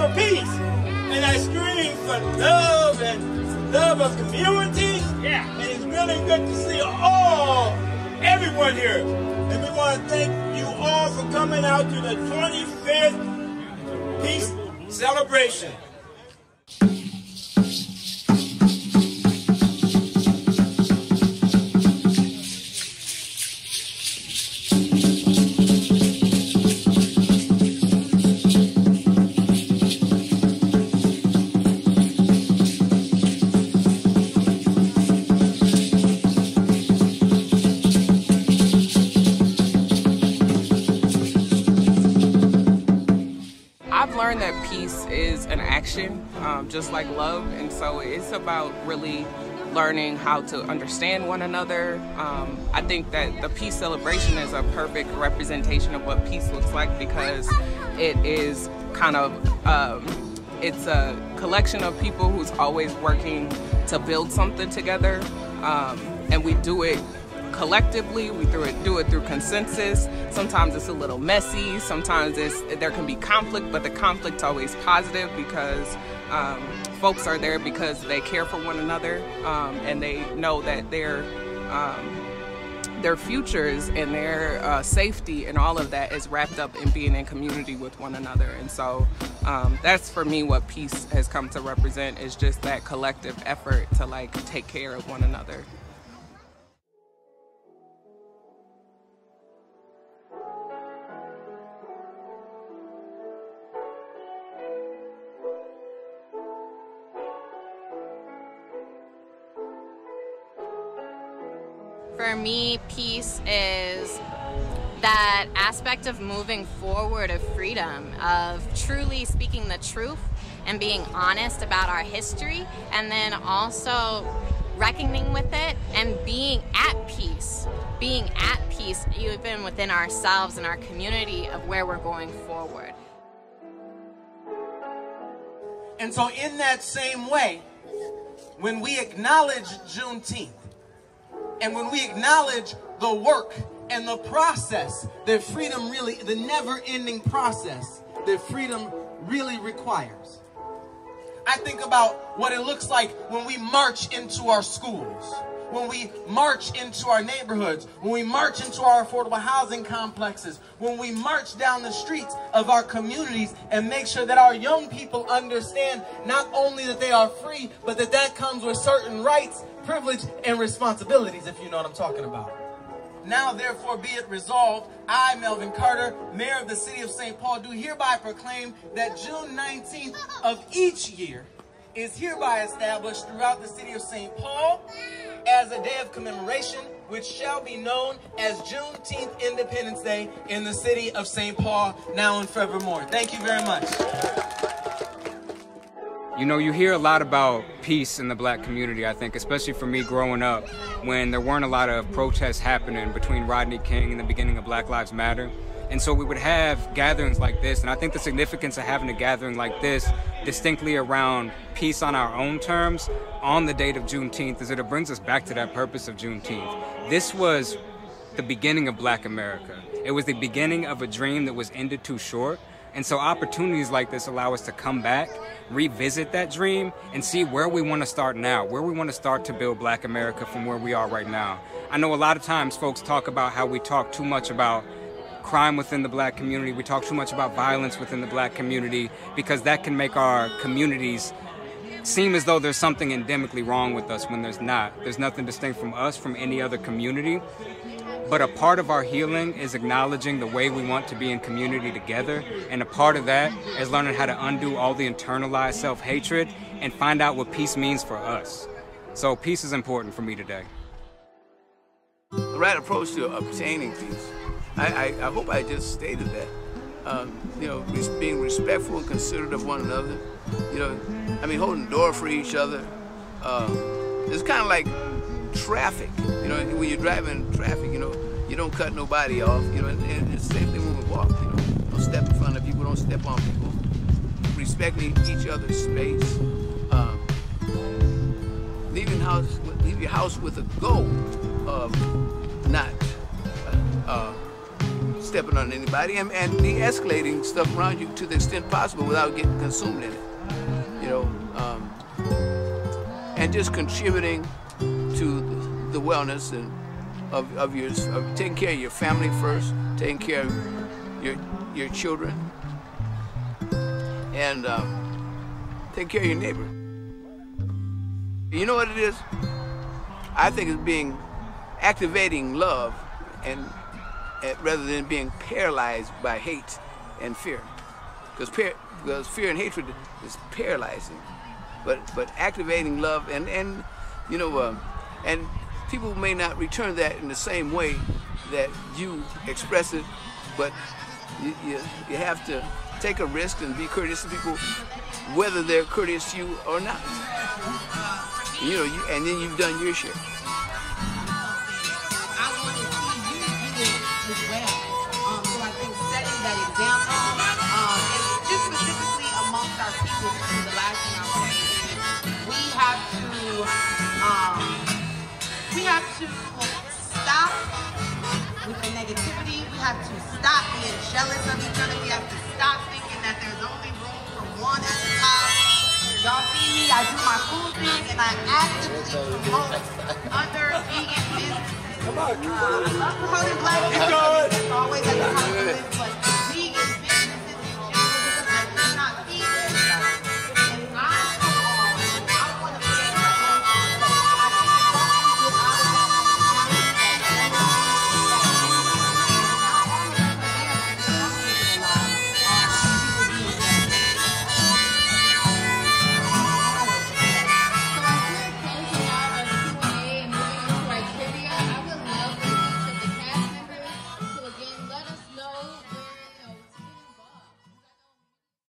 for peace. And I scream for love and love of community. Yeah. And it's really good to see everyone here. And we want to thank you all for coming out to the 25th Peace Celebration. Learned that peace is an action, just like love, and so it's about really learning how to understand one another. I think that the peace celebration is a perfect representation of what peace looks like, because it is kind of it's a collection of people who's always working to build something together, and we do it collectively. We do it through consensus. Sometimes it's a little messy. Sometimes there can be conflict, but the conflict's always positive, because folks are there because they care for one another, and they know that their futures and their safety and all of that is wrapped up in being in community with one another. And so that's for me what peace has come to represent, is just that collective effort to like take care of one another. For me, peace is that aspect of moving forward, of freedom, of truly speaking the truth and being honest about our history, and then also reckoning with it and being at peace even within ourselves and our community of where we're going forward. And so in that same way, when we acknowledge Juneteenth, and when we acknowledge the work and the process that freedom really, the never-ending process that freedom really requires, I think about what it looks like when we march into our schools, when we march into our neighborhoods, when we march into our affordable housing complexes, when we march down the streets of our communities and make sure that our young people understand not only that they are free, but that that comes with certain rights, privilege, and responsibilities, if you know what I'm talking about. Now, therefore, be it resolved, I, Melvin Carter, Mayor of the City of St. Paul, do hereby proclaim that June 19th of each year is hereby established throughout the City of St. Paul as a day of commemoration, which shall be known as Juneteenth Independence Day in the City of St. Paul, now and forevermore. Thank you very much. You know, you hear a lot about peace in the black community, I think, especially for me growing up, when there weren't a lot of protests happening between Rodney King and the beginning of Black Lives Matter. And so we would have gatherings like this, and I think the significance of having a gathering like this distinctly around peace on our own terms on the date of Juneteenth is that it brings us back to that purpose of Juneteenth. This was the beginning of Black America. It was the beginning of a dream that was ended too short. And so opportunities like this allow us to come back, revisit that dream, and see where we want to start now, where we want to start to build Black America from where we are right now. I know a lot of times folks talk about how we talk too much about crime within the black community. We talk too much about violence within the black community, because that can make our communities seem as though there's something endemically wrong with us when there's not. There's nothing distinct from us from any other community. But a part of our healing is acknowledging the way we want to be in community together. And a part of that is learning how to undo all the internalized self-hatred and find out what peace means for us. So peace is important for me today. The right approach to obtaining peace. I hope I just stated that. You know, being respectful and considerate of one another. You know, I mean, holding the door for each other. It's kind of like traffic. You know, when you're driving traffic, you know, you don't cut nobody off. You know, and it's the same thing when we walk. You know, don't step in front of people, don't step on people. Respecting each other's space. Leave your house with a goal of not stepping on anybody, and de-escalating stuff around you to the extent possible without getting consumed in it. You know, and just contributing to the wellness and of taking care of your family first, taking care of your children, and taking care of your neighbor. You know what it is? I think it's activating love, and rather than being paralyzed by hate and fear, because fear and hatred is paralyzing. But activating love, and you know, and people may not return that in the same way that you express it, but you have to take a risk and be courteous to people, whether they're courteous to you or not. You know, and then you've done your share. I want to see you do it as well. So I think setting that example, and just specifically amongst our people, the last thing I'll say is we have to stop with the negativity. We have to stop being jealous of each other. We have to stop thinking that there's only room for one at the top. Y'all see me, I do my food thing, and I actively promote other vegan businesses. I love promoting black businesses. It's always at the top of the list.